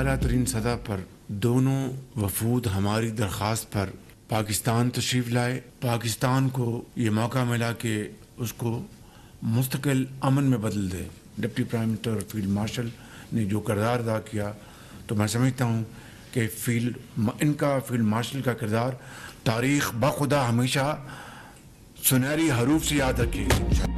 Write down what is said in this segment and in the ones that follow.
اعلیٰ ترین سطح پر دونوں وفود ہماری درخواست پر پاکستان تشریف لائے. پاکستان کو یہ موقع ملا کہ اس کو مستقل امن میں بدل دے. ڈپٹی پرائم منسٹر اور فیلڈ مارشل نے جو کردار ادا کیا تو میں سمجھتا ہوں کہ ان کا فیلڈ مارشل کا کردار تاریخ بخدا ہمیشہ سنہری حروف سے یاد رکھے گی.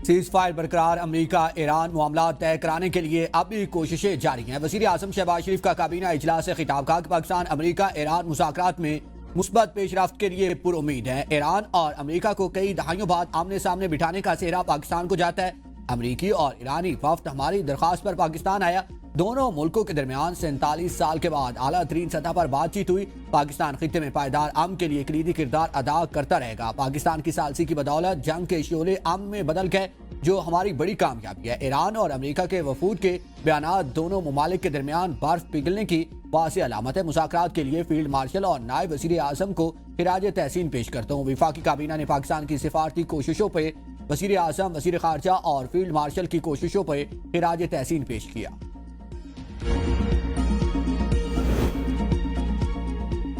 سیز فائر برقرار. امریکہ ایران معاملات طے کرانے کے لیے اب بھی کوششیں جاری ہیں. وزیر اعظم شہباز شریف کا کابینہ اجلاس سے خطاب. کہا کہ پاکستان امریکہ ایران مذاکرات میں مثبت پیش رفت کے لیے پر امید ہے. ایران اور امریکہ کو کئی دہائیوں بعد آمنے سامنے بٹھانے کا سہرا پاکستان کو جاتا ہے. امریکی اور ایرانی وفد ہماری درخواست پر پاکستان آیا. دونوں ملکوں کے درمیان 47 سال کے بعد اعلیٰ ترین سطح پر بات چیت ہوئی. پاکستان خطے میں پائیدار امن کے لیے کلیدی کردار ادا کرتا رہے گا. پاکستان کی ثالثی کی بدولت جنگ کے شعلے امن میں بدل گئے جو ہماری بڑی کامیابی ہے. ایران اور امریکہ کے وفود کے بیانات دونوں ممالک کے درمیان برف پگھلنے کی واضح علامت ہے. مذاکرات کے لیے فیلڈ مارشل اور نائب وزیر اعظم کو خراج تحسین پیش کرتا ہوں. وفاقی کابینہ نے پاکستان کی سفارتی کوششوں پہ وزیر اعظم، وزیر خارجہ اور فیلڈ مارشل کی کوششوں پہ خراج تحسین پیش کیا.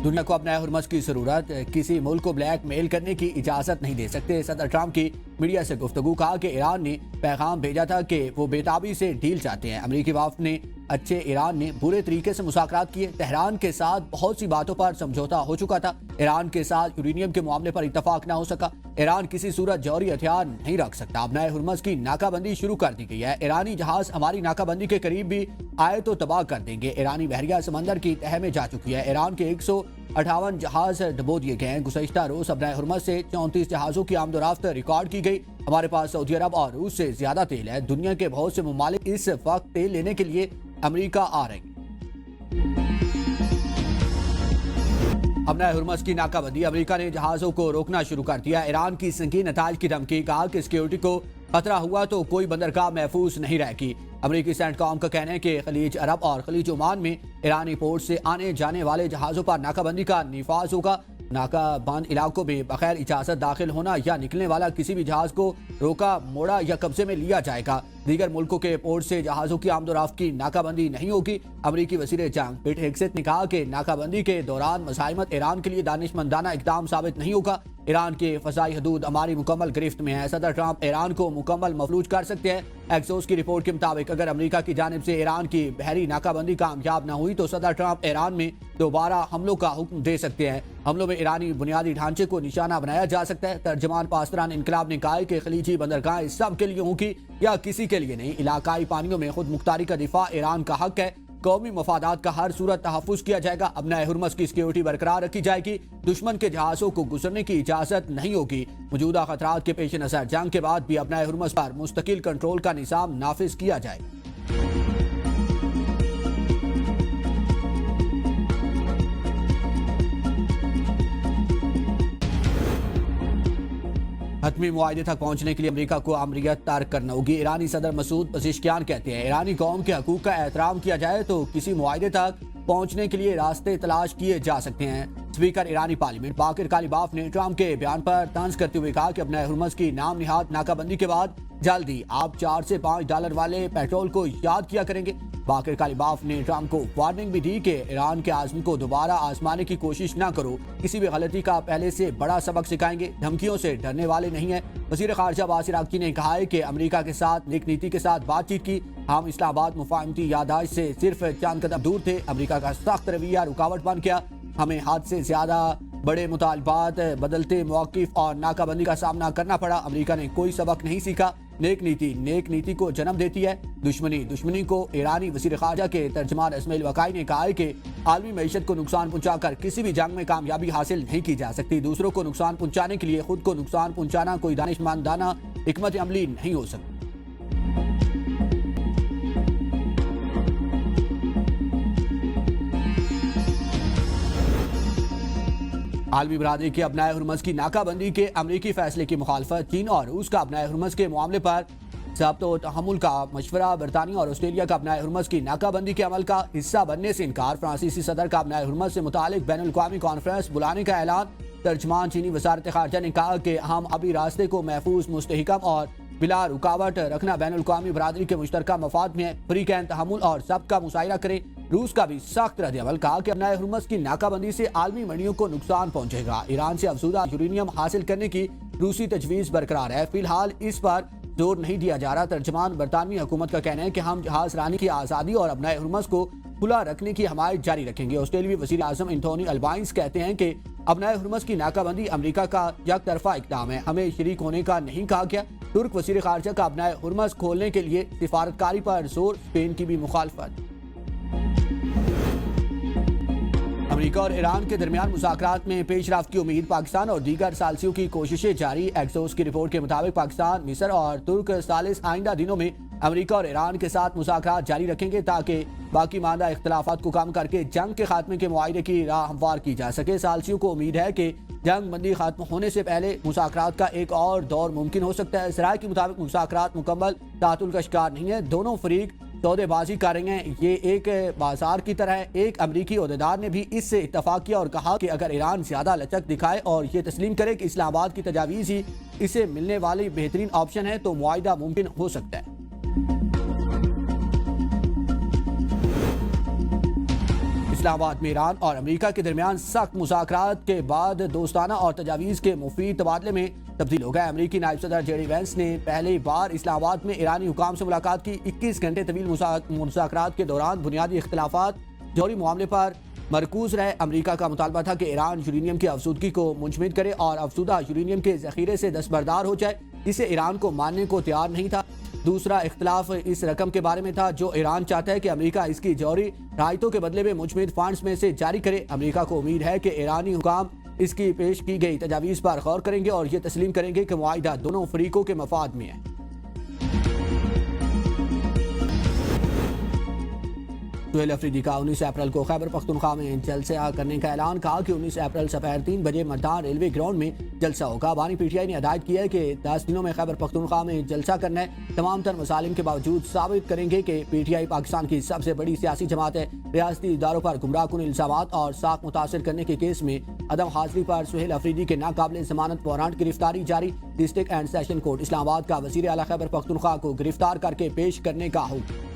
دنیا کو اپنا ہرمز کی ضرورت. کسی ملک کو بلیک میل کرنے کی اجازت نہیں دے سکتے. صدر ٹرمپ کی میڈیا سے گفتگو. کہا کہ ایران نے پیغام بھیجا تھا کہ وہ بے تابی سے ڈیل چاہتے ہیں. امریکی وفد نے اچھے ایران نے برے طریقے سے مذاکرات کیے. تہران کے ساتھ بہت سی باتوں پر سمجھوتا ہو چکا تھا. ایران کے ساتھ یورینیم کے معاملے پر اتفاق نہ ہو سکا. ایران کسی صورت جوہری ہتھیار نہیں رکھ سکتا. اپنا ہرمز کی ناکہ بندی شروع کر دی گئی ہے. ایرانی جہاز ہماری ناکہ بندی کے قریب بھی آئے تو تباہ کر دیں گے. ایرانی بحریہ سمندر کی تہہ میں جا چکی ہے. ایران کے 158 جہاز ڈبو دیے گئے ہیں. گزشتہ روز اپنا ہرمز سے 34 جہازوں کی آمد و رفت ریکارڈ کی گئی. ہمارے پاس سعودی عرب اور روس سے زیادہ تیل ہے. دنیا کے بہت سے ممالک اس وقت تیل لینے کے لیے امریکہ آ رہے ہیں. اپنا ہرمز کی ناکہ بندی. امریکہ نے جہازوں کو روکنا شروع کر دیا. ایران کی سنگین نتائج کی دھمکی. کہا کہ سیکیورٹی کو خطرہ ہوا تو کوئی بندرگاہ محفوظ نہیں رہے گی. امریکی سینٹ کام کا کہنا ہے کہ خلیج عرب اور خلیج عمان میں ایرانی پورٹ سے آنے جانے والے جہازوں پر ناکہ بندی کا نفاذ ہوگا. ناکہ بند علاقوں میں بغیر اجازت داخل ہونا یا نکلنے والا کسی بھی جہاز کو روکا، موڑا یا قبضے میں لیا جائے گا. دیگر ملکوں کے پورٹ سے جہازوں کی آمد و رفت کی ناکہ بندی نہیں ہوگی. امریکی وزیر جنگ پیٹ ہیگسیت نے کہا کہ ناکہ بندی کے دوران مزاحمت ایران کے لیے دانشمندانہ اقدام ثابت نہیں ہوگا. ایران کی فضائی حدود ہماری مکمل گرفت میں ہے. صدر ٹرمپ ایران کو مکمل مفلوج کر سکتے ہیں. ایکسوس کی رپورٹ کے مطابق اگر امریکہ کی جانب سے ایران کی بحری ناکہ بندی کامیاب نہ ہوئی تو صدر ٹرمپ ایران میں دوبارہ حملوں کا حکم دے سکتے ہیں. حملوں میں ایرانی بنیادی ڈھانچے کو نشانہ بنایا جا سکتا ہے. ترجمان پاسداران انقلاب نے کہا کہ خلیجی بندرگاہیں سب کے لیے ہوں گی یا کسی کے لیے نہیں. علاقائی پانیوں میں خود مختاری کا دفاع ایران کا حق ہے. قومی مفادات کا ہر صورت تحفظ کیا جائے گا. اپنا ہرمز کی سیکیورٹی برقرار رکھی جائے گی. دشمن کے جہازوں کو گزرنے کی اجازت نہیں ہوگی. موجودہ خطرات کے پیش نظر جنگ کے بعد بھی اپنا ہرمز پر مستقل کنٹرول کا نظام نافذ کیا جائے. حتمی معاہدے تک پہنچنے کے لیے امریکہ کو امریت ترک کرنا ہوگی. ایرانی صدر مسعود پزشکیان کہتے ہیں ایرانی قوم کے حقوق کا احترام کیا جائے تو کسی معاہدے تک پہنچنے کے لیے راستے تلاش کیے جا سکتے ہیں. اسپیکر ایرانی پارلیمنٹ باقر کالیباف نے ٹرمپ کے بیان پر طنز کرتے ہوئے کہا کہ اپنا ہرمز کی نام نہاد ناکہ بندی کے بعد جلدی آپ $4 سے $5 والے پیٹرول کو یاد کیا کریں گے. باقر کالیباف نے ٹرمپ کو وارننگ بھی دی کہ ایران کے عزم کو دوبارہ آزمانے کی کوشش نہ کرو. کسی بھی غلطی کا پہلے سے بڑا سبق سکھائیں گے. دھمکیوں سے ڈرنے والے نہیں ہیں. وزیر خارجہ عباس عراقچی نے کہا ہے کہ امریکہ کے ساتھ نیک نیتی کے ساتھ بات چیت کی. ہم اسلام آباد مفاہمتی یادداشت سے صرف چند قدم دور تھے. امریکہ کا سخت رویہ رکاوٹ بن گیا. ہمیں حد سے زیادہ بڑے مطالبات، بدلتے مواقف اور ناکہ بندی کا سامنا کرنا پڑا. امریکہ نے کوئی سبق نہیں سیکھا. نیک نیتی کو جنم دیتی ہے. دشمنی کو. ایرانی وزیر خارجہ کے ترجمان اسماعیل وقائی نے کہا ہے کہ عالمی معیشت کو نقصان پہنچا کر کسی بھی جنگ میں کامیابی حاصل نہیں کی جا سکتی. دوسروں کو نقصان پہنچانے کے لیے خود کو نقصان پہنچانا کوئی دانشمندانہ حکمت عملی نہیں ہو سکتی. عالمی برادری کے اپنا ہرمز کی ناکہ بندی کے امریکی فیصلے کی مخالفت. چین اور روس کا اپنا ہرمز کے معاملے پر ضبط و تحمل کا مشورہ. برطانیہ اور آسٹریلیا کا اپنا ہرمز کی ناکہ بندی کے عمل کا حصہ بننے سے انکار. فرانسیسی صدر کا اپنا ہرمز سے متعلق بین الاقوامی کانفرنس بلانے کا اعلان. ترجمان چینی وزارت خارجہ نے کہا کہ ہم ابھی راستے کو محفوظ، مستحکم اور بلا رکاوٹ رکھنا بین الاقوامی برادری کے مشترکہ مفاد میں ہے۔ فریقین تحمل اور ضبط کا مظاہرہ کریں۔ روس کا بھی سخت رد عمل، کہا کہ ابنائے ہرمز کی ناکہ بندی سے عالمی منڈیوں کو نقصان پہنچے گا۔ ایران سے افزودہ یورینیم حاصل کرنے کی روسی تجویز برقرار ہے، فی الحال اس پر زور نہیں دیا جا رہا۔ ترجمان برطانوی حکومت کا کہنا ہے کہ ہم جہاز رانی کی آزادی اور ابنائے ہرمز کو کھلا رکھنے کی حمایت جاری رکھیں گے۔ آسٹریلوی وزیر اعظم انتھونی البائنس کہتے ہیں کہ ابنائے ہرمز کی ناکہ بندی امریکہ کا یک طرفہ اقدام ہے، ہمیں شریک ہونے کا نہیں کہا گیا۔ ترک وزیر خارجہ کا ابنائے ہرمز کھولنے کے لیے سفارتکاری پر زور، اسپین کی بھی مخالفت۔ امریکہ اور ایران کے درمیان مذاکرات میں پیش رفت کی امید، پاکستان اور دیگر ثالثیوں کی کوششیں جاری۔ ایکسوس کی رپورٹ کے مطابق پاکستان، مصر اور ترک ثالث آئندہ دنوں میں امریکہ اور ایران کے ساتھ مذاکرات جاری رکھیں گے تاکہ باقی ماندہ اختلافات کو کم کر کے جنگ کے خاتمے کے معاہدے کی راہ ہموار کی جا سکے۔ ثالثیوں کو امید ہے کہ جنگ بندی ختم ہونے سے پہلے مذاکرات کا ایک اور دور ممکن ہو سکتا ہے۔ ذرائع کے مطابق مذاکرات مکمل تعطل کا شکار نہیں ہے، دونوں فریق سودے بازی کر رہے ہیں، یہ ایک بازار کی طرح ہے۔ ایک امریکی عہدیدار نے بھی اس سے اتفاق کیا اور کہا کہ اگر ایران زیادہ لچک دکھائے اور یہ تسلیم کرے کہ اسلام آباد کی تجاویز ہی اسے ملنے والی بہترین آپشن ہے تو معاہدہ ممکن ہو سکتا ہے۔ اسلام آباد میں ایران اور امریکہ کے درمیان سخت مذاکرات کے بعد دوستانہ اور تجاویز کے مفید تبادلے میں تبدیل ہو گئے۔ امریکی نائب صدر جے ڈی وینس نے پہلی بار اسلام آباد میں ایرانی حکام سے ملاقات کی۔ 21 گھنٹے طویل مذاکرات کے دوران بنیادی اختلافات جوہری معاملے پر مرکوز رہے۔ امریکہ کا مطالبہ تھا کہ ایران یورینیم کی افزودگی کو منجمد کرے اور افزودہ یورینیم کے ذخیرے سے دستبردار ہو جائے، اسے ایران کو ماننے کو تیار نہیں تھا۔ دوسرا اختلاف اس رقم کے بارے میں تھا جو ایران چاہتا ہے کہ امریکہ اس کی جوہری رعایتوں کے بدلے میں منجمد فنڈز میں سے جاری کرے۔ امریکہ کو امید ہے کہ ایرانی حکام اس کی پیش کی گئی تجاویز پر غور کریں گے اور یہ تسلیم کریں گے کہ معاہدہ دونوں فریقوں کے مفاد میں ہے۔ سہیل افریدی کا 19 اپریل کو خیبر پختونخوا میں جلسہ کرنے کا اعلان، کہا کہ 19 اپریل سپہر 3 بجے مردان ریلوے گراؤنڈ میں جلسہ ہوگا۔ بانی پی ٹی آئی نے ہدایت کی ہے کہ 10 دنوں میں خیبر پختونخوا میں جلسہ کرنا ہے۔ تمام تر مسالم کے باوجود ثابت کریں گے کہ پی ٹی آئی پاکستان کی سب سے بڑی سیاسی جماعت ہے۔ ریاستی اداروں پر گمراہ کن الزامات اور ساکھ متاثر کرنے کے کیس میں عدم حاضری پر سہیل افریدی کے ناقابل ضمانت وارنٹ گرفتاری جاری۔ ڈسٹرکٹ اینڈ سیشن کورٹ اسلام آباد کا وزیر اعلیٰ خیبر پختونخوا کو گرفتار کر کے پیش کرنے کا حکم۔